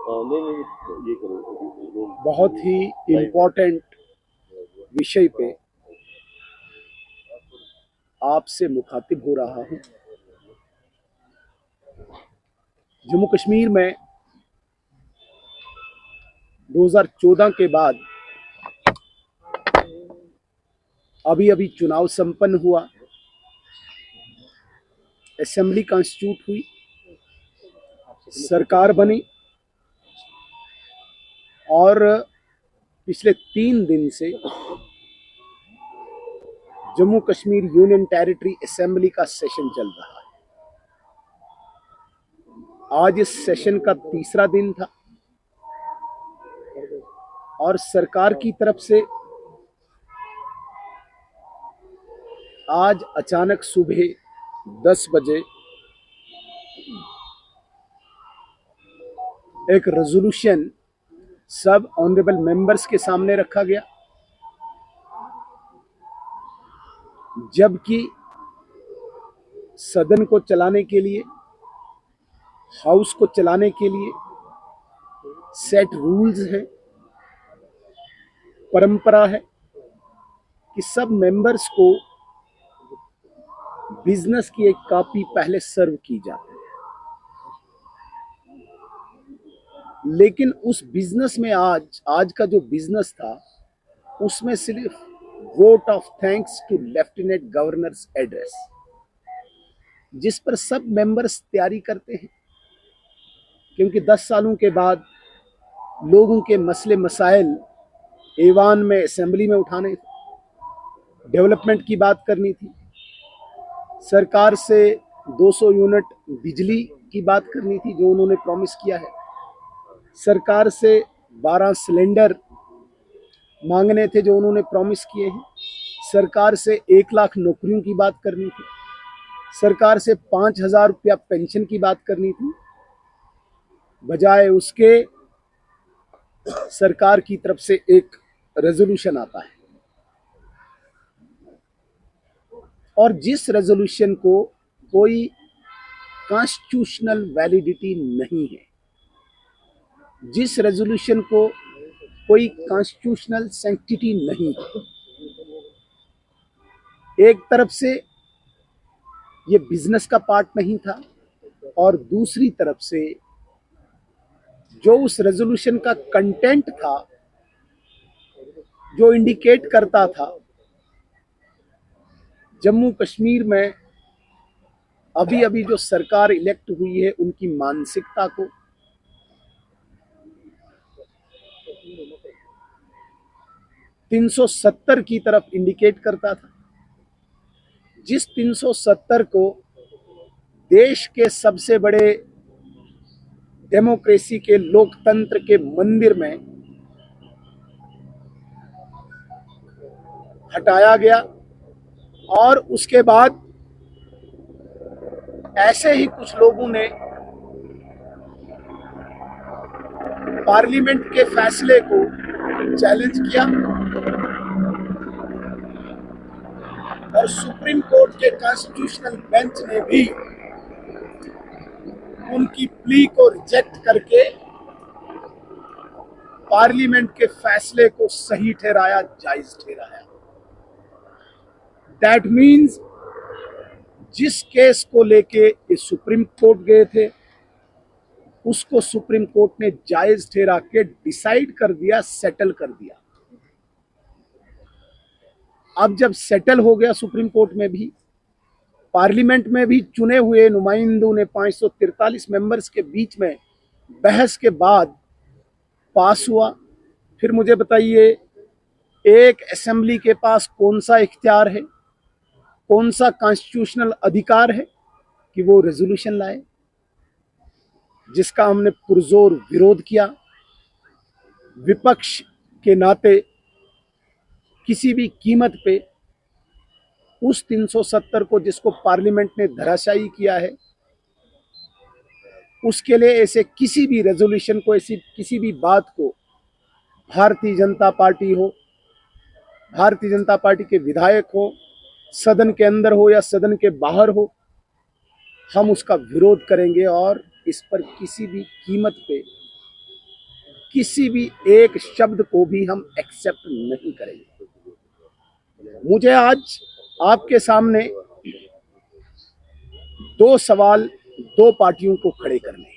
नहीं, ये करो। बहुत ही इम्पोर्टेंट विषय पे आपसे मुखातिब हो रहा हूं। जम्मू कश्मीर में 2014 के बाद अभी अभी चुनाव संपन्न हुआ, असेंबली कॉन्स्टिट्यूट हुई, सरकार बनी और पिछले 3 दिन से Jammu Kashmir union territory assembly का सेशन चल रहा है। आज इस सेशन का तीसरा दिन था और सरकार की तरफ से आज अचानक सुबह 10 बजे एक रेजोल्यूशन सब ऑनरेबल मेंबर्स के सामने रखा गया, जबकि सदन को चलाने के लिए, हाउस को चलाने के लिए सेट रूल्स हैं, परंपरा है कि सब मेंबर्स को बिजनेस की एक कॉपी पहले सर्व की जाती है। लेकिन उस बिजनेस में आज का जो बिजनेस था उसमें सिर्फ vote of thanks to lieutenant governor's address, जिस पर सब मेंबर्स तैयारी करते हैं, क्योंकि 10 सालों के बाद लोगों के मसले मसाइल ऐवान में, असेंबली में उठाने थे, डेवलपमेंट की बात करनी थी, सरकार से 200 यूनिट बिजली की बात करनी थी जो उन्होंने प्रॉमिस किया है, सरकार से 12 सिलेंडर मांगने थे जो उन्होंने प्रॉमिस किए हैं, सरकार से 1 लाख नौकरियों की बात करनी थी, सरकार से 5,000 रुपया पेंशन की बात करनी थी। बजाय उसके सरकार की तरफ से एक रेजोल्यूशन आता है और जिस रेजोल्यूशन को कोई कॉन्स्टिट्यूशनल वैलिडिटी नहीं है, जिस रेजोल्यूशन को कोई कॉन्स्टिट्यूशनल सैंक्टिटी नहीं है, एक तरफ से ये बिजनेस का पार्ट नहीं था और दूसरी तरफ से जो उस रेजोल्यूशन का कंटेंट था, जो इंडिकेट करता था जम्मू कश्मीर में अभी अभी जो सरकार इलेक्ट हुई है उनकी मानसिकता को, $370 की तरफ इंडिकेट करता था, जिस 370 को देश के सबसे बड़े डेमोक्रेसी के, लोकतंत्र के मंदिर में हटाया गया। और उसके बाद ऐसे ही कुछ लोगों ने पार्लियामेंट के फैसले को चैलेंज किया और सुप्रीम कोर्ट के कॉन्स्टिट्यूशनल बेंच ने भी उनकी प्ली को रिजेक्ट करके पार्लियामेंट के फैसले को सही ठहराया, जायज ठहराया। दैट मीन्स जिस केस को लेके ये सुप्रीम कोर्ट गए थे उसको सुप्रीम कोर्ट ने जायज ठहरा के डिसाइड कर दिया, सेटल कर दिया। अब जब सेटल हो गया सुप्रीम कोर्ट में भी, पार्लियामेंट में भी चुने हुए नुमाइंदों ने 543 मेंबर्स के बीच में बहस के बाद पास हुआ, फिर मुझे बताइए एक असेंबली के पास कौन सा इख्तियार है, कौन सा कॉन्स्टिट्यूशनल अधिकार है कि वो रेजोल्यूशन लाए, जिसका हमने पुरजोर विरोध किया। विपक्ष के नाते किसी भी कीमत पे उस 370 को, जिसको पार्लियामेंट ने धराशायी किया है, उसके लिए ऐसे किसी भी रेजोल्यूशन को, ऐसी किसी भी बात को भारतीय जनता पार्टी हो, भारतीय जनता पार्टी के विधायक हो, सदन के अंदर हो या सदन के बाहर हो, हम उसका विरोध करेंगे और इस पर किसी भी कीमत पे किसी भी एक शब्द को भी हम एक्सेप्ट नहीं करेंगे। मुझे आज आपके सामने दो सवाल दो पार्टियों को खड़े करने हैं।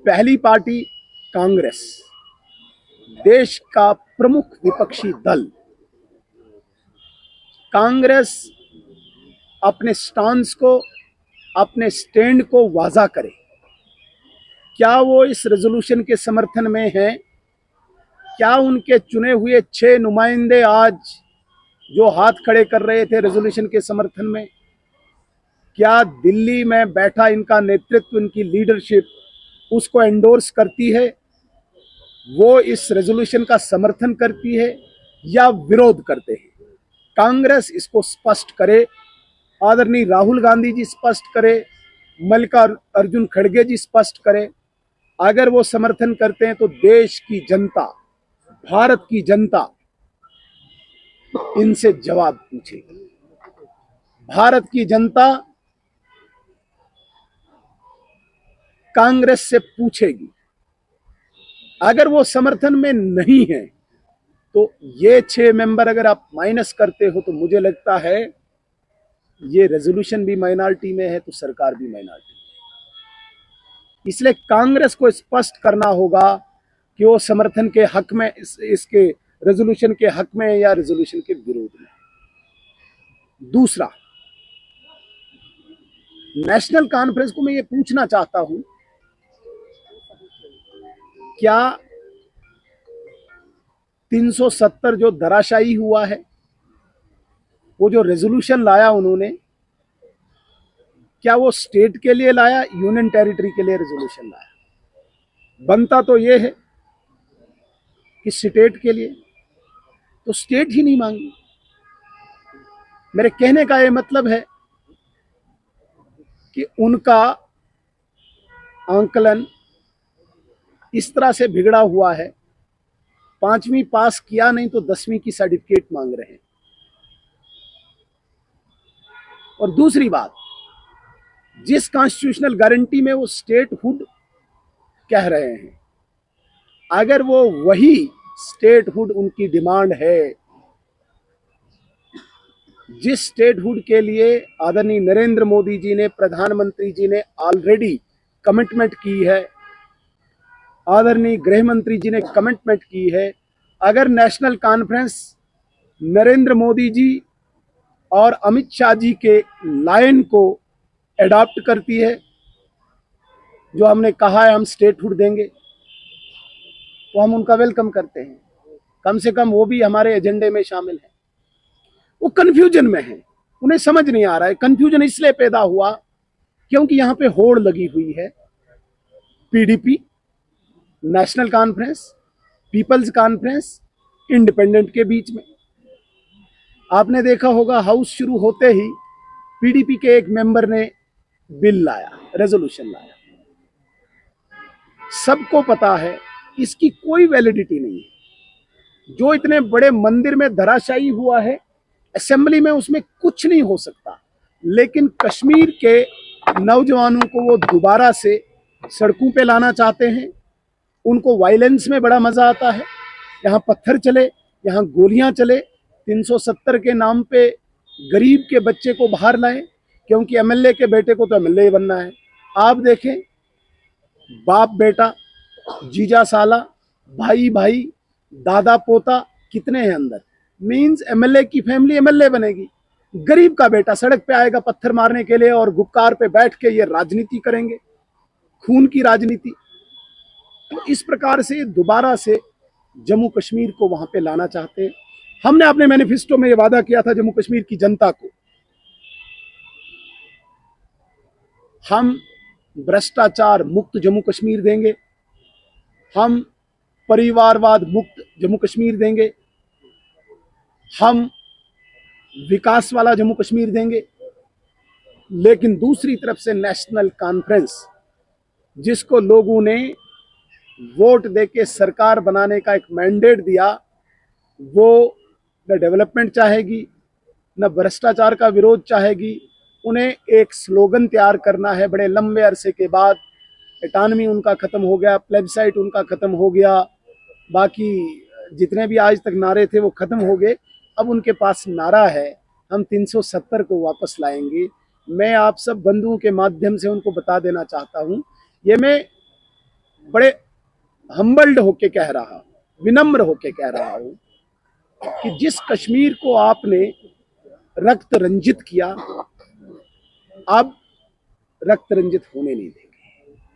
पहली पार्टी कांग्रेस, देश का प्रमुख विपक्षी दल। कांग्रेस अपने स्टांस को, अपने स्टैंड को वाज़ा करे। क्या वो इस रेजोल्यूशन के समर्थन में है? क्या उनके चुने हुए 6 नुमाइंदे आज जो हाथ खड़े कर रहे थे रेजोल्यूशन के समर्थन में, क्या दिल्ली में बैठा इनका नेतृत्व, इनकी लीडरशिप उसको एंडोर्स करती है? वो इस रेजोल्यूशन का समर्थन करती है या विरोध करते हैं? कांग्रेस इसको स्पष्ट करे, आदरणीय राहुल गांधी जी स्पष्ट करे, मल्लिकार्जुन खड़गे जी स्पष्ट करे। अगर वो समर्थन करते हैं तो देश की जनता, भारत की जनता इनसे जवाब पूछेगी। भारत की जनता कांग्रेस से पूछेगी। अगर वो समर्थन में नहीं है तो ये 6 मेंबर अगर आप माइनस करते हो तो मुझे लगता है ये रेजोल्यूशन भी माइनॉरिटी में है तो सरकार भी माइनॉरिटी में है। इसलिए कांग्रेस को स्पष्ट करना होगा कि वो समर्थन के हक में, इसके रेजोल्यूशन के हक में या रेजोल्यूशन के विरोध में। दूसरा, नेशनल कॉन्फ्रेंस को मैं ये पूछना चाहता हूं, क्या 370 जो धराशायी हुआ है, वो जो रेजोल्यूशन लाया उन्होंने, क्या वो स्टेट के लिए लाया, यूनियन टेरिटरी के लिए रेजोल्यूशन लाया? बनता तो ये है कि स्टेट के लिए, तो स्टेट ही नहीं मांगी। मेरे कहने का ये मतलब है कि उनका आंकलन इस तरह से बिगड़ा हुआ है, 5वीं पास किया नहीं तो 10वीं की सर्टिफिकेट मांग रहे हैं। और दूसरी बात, जिस कॉन्स्टिट्यूशनल गारंटी में वो स्टेटहुड कह रहे हैं, अगर वो वही स्टेटहुड उनकी डिमांड है, जिस स्टेटहुड के लिए आदरणीय नरेंद्र मोदी जी ने, प्रधानमंत्री जी ने ऑलरेडी कमिटमेंट की है, आदरणीय गृह मंत्री जी ने कमिटमेंट की है, अगर नेशनल कॉन्फ्रेंस नरेंद्र मोदी जी और अमित शाह जी के लाइन को एडॉप्ट करती है, जो हमने कहा है हम स्टेटहुड देंगे, तो हम उनका वेलकम करते हैं। कम से कम वो भी हमारे एजेंडे में शामिल है। वो कंफ्यूजन में है, उन्हें समझ नहीं आ रहा है। कंफ्यूजन इसलिए पैदा हुआ क्योंकि यहाँ पे होड़ लगी हुई है PDP, National Conference, People's Conference, independent के बीच में। आपने देखा होगा हाउस शुरू होते ही पीडीपी के एक मेंबर ने बिल लाया, रेजोल्यूशन लाया। सबको पता है इसकी कोई वैलिडिटी नहीं है। जो इतने बड़े मंदिर में धराशायी हुआ है, असेंबली में उसमें कुछ नहीं हो सकता, लेकिन कश्मीर के नौजवानों को वो दोबारा से सड़कों पे लाना चाहते हैं। उनको वायलेंस में बड़ा मजा आता है। यहाँ पत्थर चले, यहाँ गोलियां चले, 370 के नाम पे गरीब के बच्चे को बाहर लाएं, क्योंकि एमएलए के बेटे को तो एमएलए ही बनना है। आप देखें, बाप बेटा, जीजा साला, भाई भाई, दादा पोता कितने हैं अंदर। मींस एमएलए की फैमिली एमएलए बनेगी, गरीब का बेटा सड़क पे आएगा पत्थर मारने के लिए और गुक्कार पे बैठ के ये राजनीति करेंगे, खून की राजनीति। तो इस प्रकार से दोबारा से जम्मू कश्मीर को वहां पे लाना चाहते हैं। हमने अपने मैनिफेस्टो में ये वादा किया था जम्मू कश्मीर की जनता को, हम भ्रष्टाचार मुक्त जम्मू कश्मीर देंगे, हम परिवारवाद मुक्त जम्मू कश्मीर देंगे, हम विकास वाला जम्मू कश्मीर देंगे। लेकिन दूसरी तरफ से नेशनल कॉन्फ्रेंस, जिसको लोगों ने वोट देके सरकार बनाने का एक मैंडेट दिया, वो न डेवलपमेंट चाहेगी, न भ्रष्टाचार का विरोध चाहेगी। उन्हें एक स्लोगन तैयार करना है बड़े लंबे अरसे के बाद एटानमी उनका खत्म हो गया, प्लेबसाइट उनका खत्म हो गया, बाकी जितने भी आज तक नारे थे वो खत्म हो गए। अब उनके पास नारा है, हम 370 को वापस लाएंगे। मैं आप सब बंधुओं के माध्यम से उनको बता देना चाहता हूं, ये मैं बड़े हम्बल्ड होके कह रहा हूं, विनम्र होके कह रहा हूं कि जिस कश्मीर को आपने रक्त रंजित किया, अब रक्त रंजित होने नहीं देंगे।